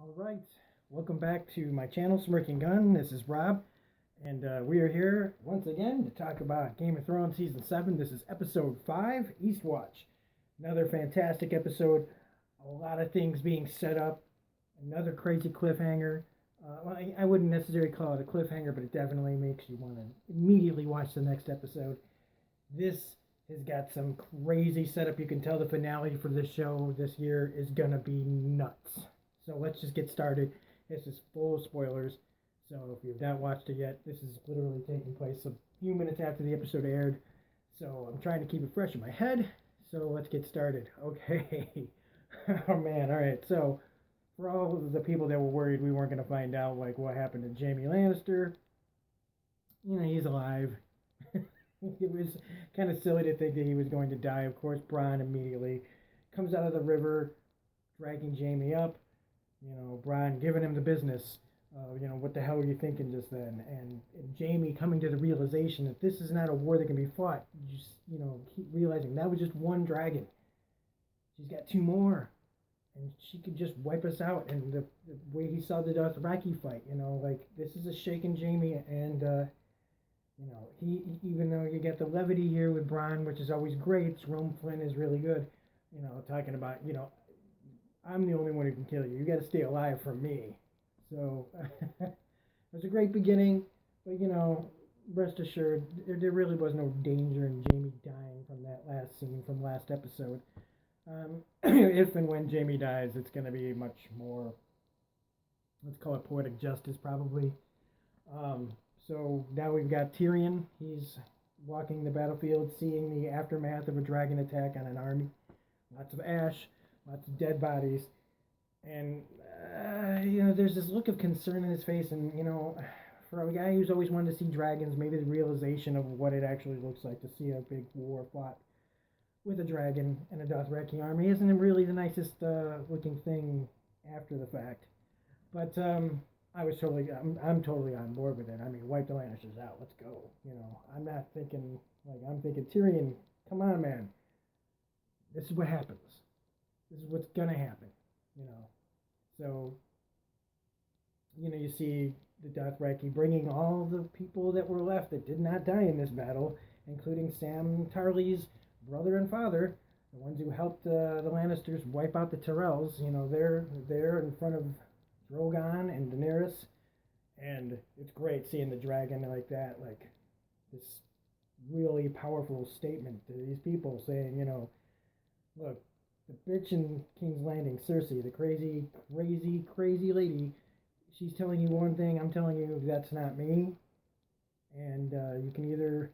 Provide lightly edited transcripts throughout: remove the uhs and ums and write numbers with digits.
All right, welcome back to my channel, Smirking Gun. This is Rob, and we are here once again to talk about Game of Thrones Season 7. This is Episode 5, Eastwatch. Another fantastic episode, a lot of things being set up, another crazy cliffhanger. I wouldn't necessarily call it a cliffhanger, but it definitely makes you want to immediately watch the next episode. This has got some crazy setup. You can tell the finale for this show this year is going to be nuts. So let's just get started. This is full of spoilers. So if you've not watched it yet, this is literally taking place a few minutes after the episode aired. So I'm trying to keep it fresh in my head. So let's get started. Okay. Oh man. All right. So for all of the people that were worried we weren't going to find out like what happened to Jaime Lannister, he's alive. It was kind of silly to think that he was going to die. Of course, Bronn immediately comes out of the river, dragging Jaime up. Bronn giving him the business. What the hell were you thinking just then? And Jaime coming to the realization that this is not a war that can be fought. Just, keep realizing that was just one dragon. She's got two more. And she could just wipe us out. And the way he saw the Dothraki fight, this is a shaken Jaime. And, he, even though you get the levity here with Bronn, which is always great, Rome Flynn is really good, talking about, I'm the only one who can kill you. You got to stay alive for me. So it was a great beginning, but rest assured, there really was no danger in Jaime dying from that last scene from last episode. If and when Jaime dies, it's going to be much more, let's call it poetic justice, probably. So now we've got Tyrion. He's walking the battlefield, seeing the aftermath of a dragon attack on an army. Lots of ash. Lots of dead bodies, and there's this look of concern in his face, and for a guy who's always wanted to see dragons, maybe the realization of what it actually looks like to see a big war fought with a dragon and a Dothraki army isn't really the nicest looking thing after the fact. But I'm totally on board with it. I mean, wipe the Lannisters out. Let's go. I'm not thinking I'm thinking Tyrion. Come on, man. This is what happens. This is what's gonna happen, So, you see the Dothraki bringing all the people that were left that did not die in this battle, including Sam Tarly's brother and father, the ones who helped the Lannisters wipe out the Tyrells. They're there in front of Drogon and Daenerys, and it's great seeing the dragon like that, like this really powerful statement to these people saying, look. The bitch in King's Landing, Cersei, the crazy, crazy, crazy lady, she's telling you one thing, I'm telling you that's not me. And you can either,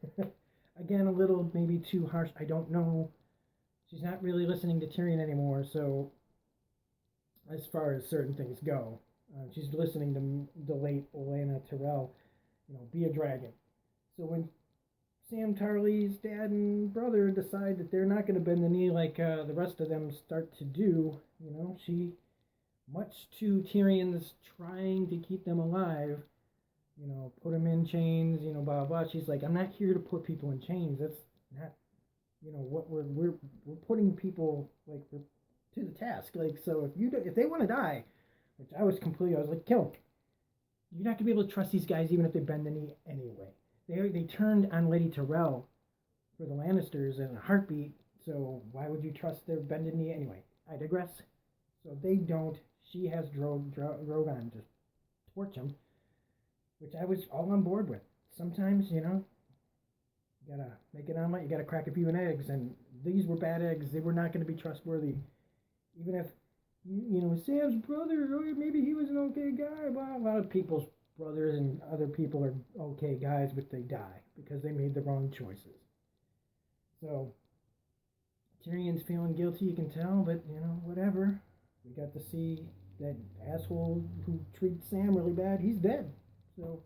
again, a little maybe too harsh, I don't know. She's not really listening to Tyrion anymore, so as far as certain things go, she's listening to the late Olenna Tyrell, be a dragon. So when Sam Tarly's dad and brother decide that they're not going to bend the knee like the rest of them start to do. She, much to Tyrion's trying to keep them alive, put them in chains, blah, blah. She's like, I'm not here to put people in chains. That's not, what we're putting people like to the task. Like, so if they want to die, which I was like, kill them. You're not going to be able to trust these guys even if they bend the knee anyway. They turned on Lady Tyrell for the Lannisters in a heartbeat, so why would you trust their bended knee anyway? I digress. So they don't. She has Drogon to torch him, which I was all on board with. Sometimes, you gotta make an omelet, you gotta crack a few eggs, and these were bad eggs. They were not going to be trustworthy. Even if, Sam's brother, maybe he was an okay guy, blah, a lot of people's brothers and other people are okay guys, but they die because they made the wrong choices. So Tyrion's feeling guilty, you can tell, but whatever. We got to see that asshole who treats Sam really bad. He's dead. So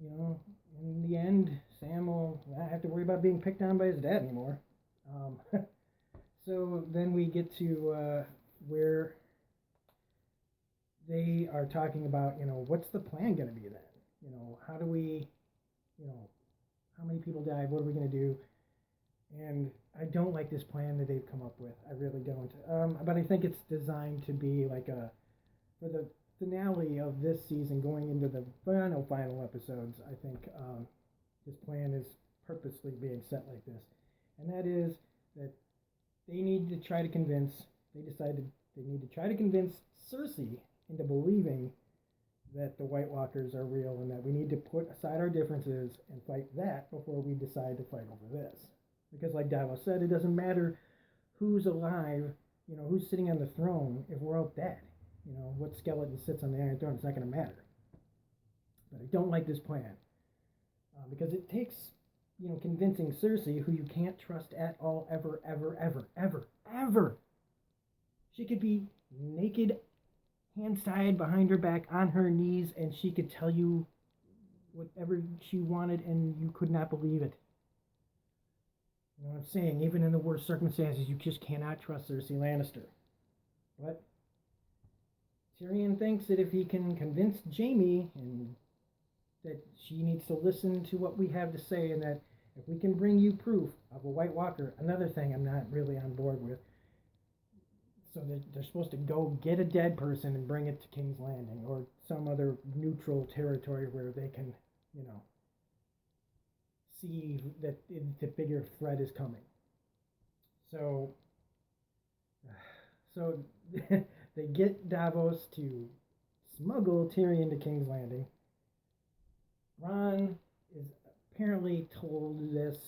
in the end, Sam will not have to worry about being picked on by his dad anymore. So then we get to where they are talking about, what's the plan going to be then? How do we, how many people died? What are we going to do? And I don't like this plan that they've come up with. I really don't. But I think it's designed to be like a for the finale of this season, going into the final episodes, I think this plan is purposely being set like this, and that is that they need to try to convince. They decided they need to try to convince Cersei into believing that the White Walkers are real and that we need to put aside our differences and fight that before we decide to fight over this. Because, like Davos said, it doesn't matter who's alive, who's sitting on the throne if we're all dead. What skeleton sits on the Iron Throne, it's not going to matter. But I don't like this plan because it takes, convincing Cersei, who you can't trust at all, ever, ever, ever, ever, ever. She could be naked, hands tied behind her back on her knees, and she could tell you whatever she wanted, and you could not believe it. You know what I'm saying? Even in the worst circumstances, you just cannot trust Cersei Lannister. But Tyrion thinks that if he can convince Jaime and that she needs to listen to what we have to say, and that if we can bring you proof of a White Walker, another thing I'm not really on board with. So they're supposed to go get a dead person and bring it to King's Landing or some other neutral territory where they can, see that the bigger threat is coming. So they get Davos to smuggle Tyrion to King's Landing. Ron is apparently told this,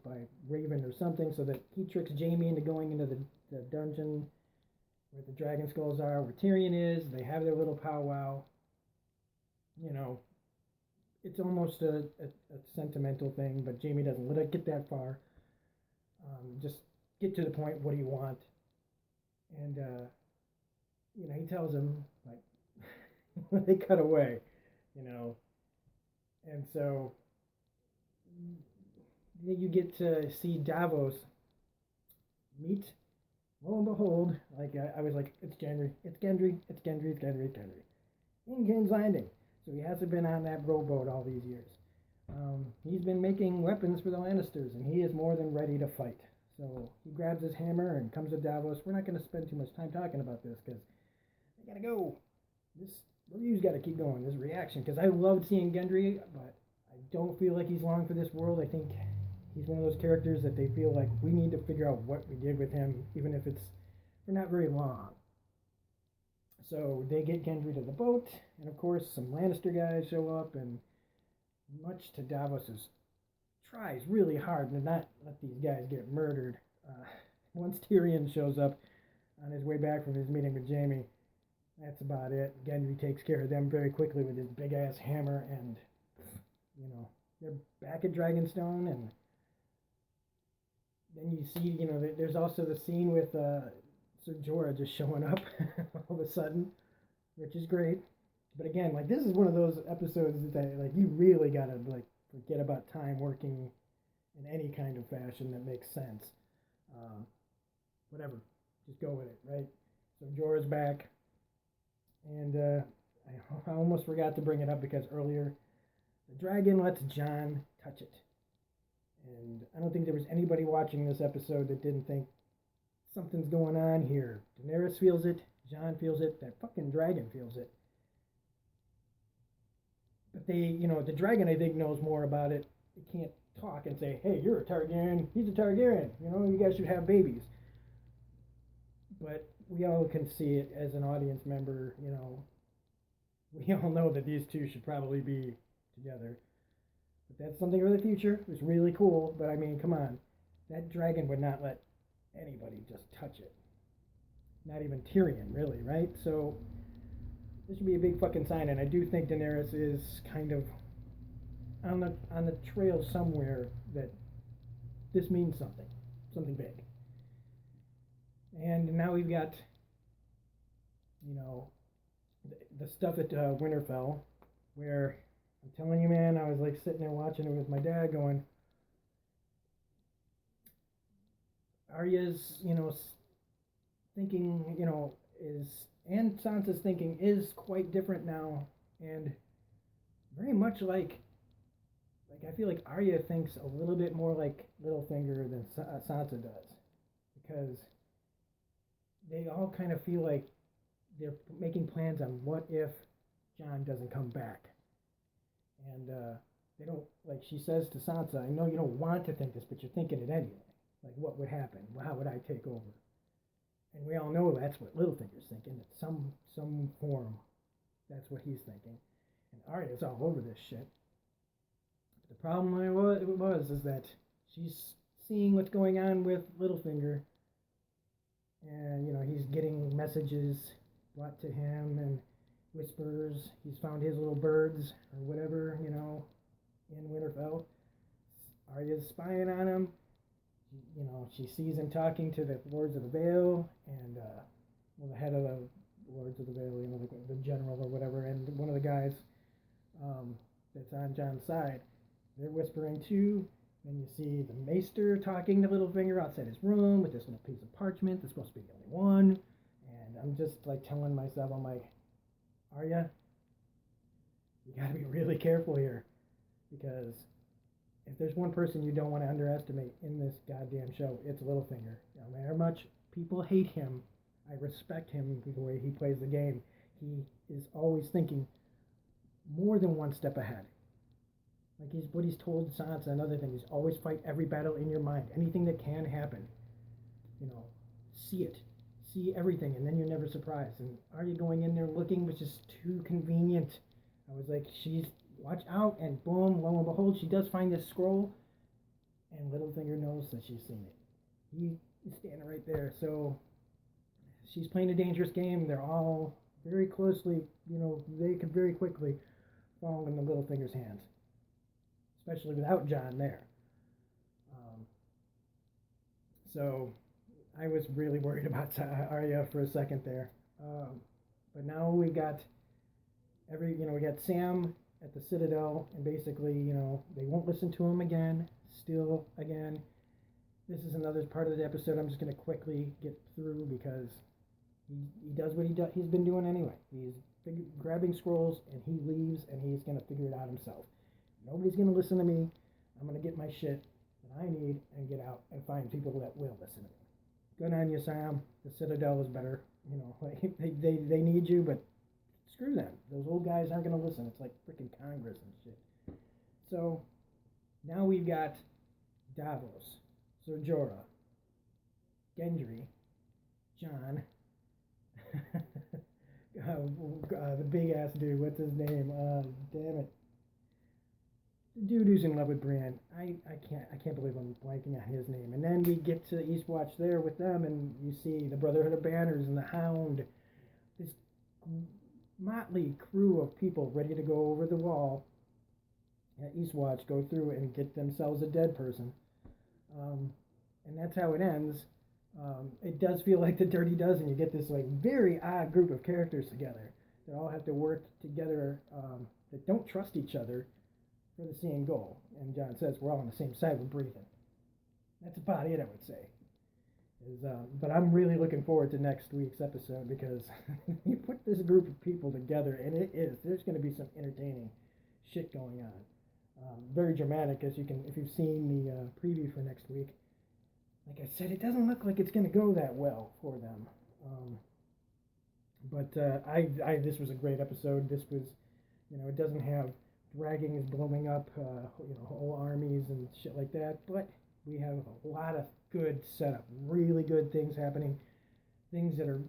by Raven or something, so that he tricks Jaime into going into the dungeon where the dragon skulls are, where Tyrion is. They have their little powwow. It's almost a sentimental thing, but Jaime doesn't let it get that far. Just get to the point, what do you want? And, he tells him, like, they cut away, And so you get to see Davos meet, lo and behold, I was like, it's Gendry, it's Gendry, it's Gendry, it's Gendry, it's Gendry. In King's Landing. So he hasn't been on that rowboat all these years. He's been making weapons for the Lannisters, and he is more than ready to fight. So he grabs his hammer and comes to Davos. We're not going to spend too much time talking about this because I got to go. This review's got to keep going, this reaction, because I loved seeing Gendry, but I don't feel like he's long for this world. I think he's one of those characters that they feel like we need to figure out what we did with him, even if it's for not very long. So they get Gendry to the boat, and of course some Lannister guys show up, and much to Davos's tries really hard to not let these guys get murdered. Once Tyrion shows up on his way back from his meeting with Jaime, that's about it. Gendry takes care of them very quickly with his big-ass hammer, and, they're back at Dragonstone, and then you see, there's also the scene with Sir Jorah just showing up all of a sudden, which is great. But again, this is one of those episodes that, you really gotta, forget about time working in any kind of fashion that makes sense. Whatever. Just go with it, right? So Jorah's back. And I almost forgot to bring it up because earlier, the dragon lets Jon touch it. And I don't think there was anybody watching this episode that didn't think something's going on here. Daenerys feels it. Jon feels it. That fucking dragon feels it. But they, the dragon, I think, knows more about it. It can't talk and say, hey, you're a Targaryen. He's a Targaryen. You guys should have babies. But we all can see it as an audience member, We all know that these two should probably be together. But that's something for the future. It's really cool. But, I mean, come on. That dragon would not let anybody just touch it. Not even Tyrion, really, right? So this should be a big fucking sign, and I do think Daenerys is kind of on the trail somewhere that this means something big. And now we've got, the stuff at Winterfell, where I'm telling you, man, I was sitting there watching it with my dad, going, Arya's, thinking, and Sansa's thinking is quite different now, and very much I feel like Arya thinks a little bit more like Littlefinger than Sansa does, because they all kind of feel like they're making plans on what if Jon doesn't come back. And they don't, like she says to Sansa, I know you don't want to think this, but you're thinking it anyway. Like, what would happen? How would I take over? And we all know that's what Littlefinger's thinking. At some form, that's what he's thinking. And Arya's all over this shit. The problem is that she's seeing what's going on with Littlefinger, and he's getting messages brought to him and whispers. He's found his little birds or whatever, in Winterfell. Arya's spying on him. She sees him talking to the Lords of the Vale and the head of the Lords of the Vale, the general or whatever, and one of the guys that's on Jon's side. They're whispering too. Then you see the Maester talking to Littlefinger outside his room with this little piece of parchment that's supposed to be the only one. And I'm just like telling myself, I'm like, Arya, you gotta be really careful here, because if there's one person you don't want to underestimate in this goddamn show, it's Littlefinger. No matter how much people hate him, I respect him the way he plays the game. He is always thinking more than one step ahead. Like what he's told Sansa and other things, always fight every battle in your mind. Anything that can happen, see it. See everything, and then you're never surprised. And are you going in there looking, which is too convenient? I was like, watch out, and boom, lo and behold, she does find this scroll, and Littlefinger knows that she's seen it. He's standing right there, so she's playing a dangerous game. They're all very closely, they could very quickly fall into Littlefinger's hands, especially without Jon there. So I was really worried about Arya for a second there. But now we got we got Sam at the Citadel, and basically, they won't listen to him again. This is another part of the episode I'm just going to quickly get through, because he does what he's been doing anyway. He's grabbing scrolls, and he leaves, and he's going to figure it out himself. Nobody's going to listen to me. I'm going to get my shit that I need and get out and find people that will listen to me. Good on you, Sam. The Citadel is better. They need you, but screw them. Those old guys aren't going to listen. It's like freaking Congress and shit. So now we've got Davos, Ser Jorah, Gendry, Jon, the big ass dude. What's his name? Damn it. The dude who's in love with Brienne. I can't believe I'm blanking on his name. And then we get to Eastwatch there with them, and you see the Brotherhood of Banners and the Hound. This motley crew of people ready to go over the wall at Eastwatch, go through and get themselves a dead person. And that's how it ends. It does feel like the Dirty Dozen. You get this like very odd group of characters together that all have to work together, that don't trust each other for the same goal. And Jon says we're all on the same side, we're breathing. That's about it, I would say. But I'm really looking forward to next week's episode, because you put this group of people together, and there's going to be some entertaining shit going on. Very dramatic, if you've seen the preview for next week. Like I said, it doesn't look like it's going to go that well for them. But this was a great episode. This was, it doesn't have dragons blowing up, whole armies and shit like that. But we have a lot of good setup, really good things happening, things that are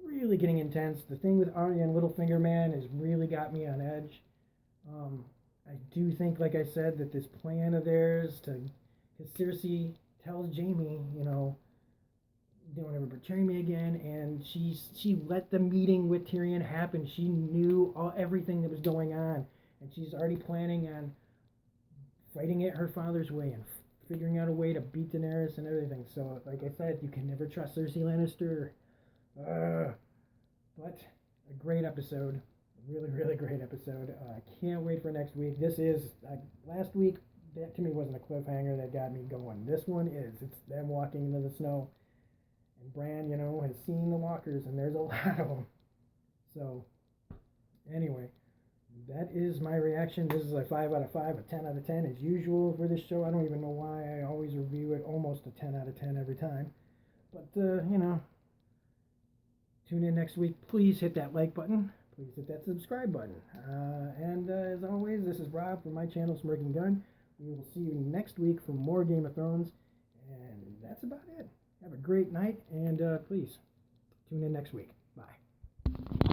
really getting intense. The thing with Arya and Littlefinger, man, has really got me on edge. I do think, like I said, that this plan of theirs because Cersei tells Jaime, don't ever betray me again, and she let the meeting with Tyrion happen. She knew everything that was going on, and she's already planning on fighting it her father's way and figuring out a way to beat Daenerys and everything. So, like I said, you can never trust Cersei Lannister. But a great episode. Really, really great episode. I can't wait for next week. This is, last week, that to me wasn't a cliffhanger that got me going. This one is. It's them walking into the snow. And Bran, has seen the walkers, and there's a lot of them. So, anyway, that is my reaction. This is a 5 out of 5, a 10 out of 10 as usual for this show. I don't even know why I always review it almost a 10 out of 10 every time. But, tune in next week. Please hit that like button. Please hit that subscribe button. And as always, this is Rob from my channel, Smirking Gun. We will see you next week for more Game of Thrones. And that's about it. Have a great night, and please tune in next week. Bye.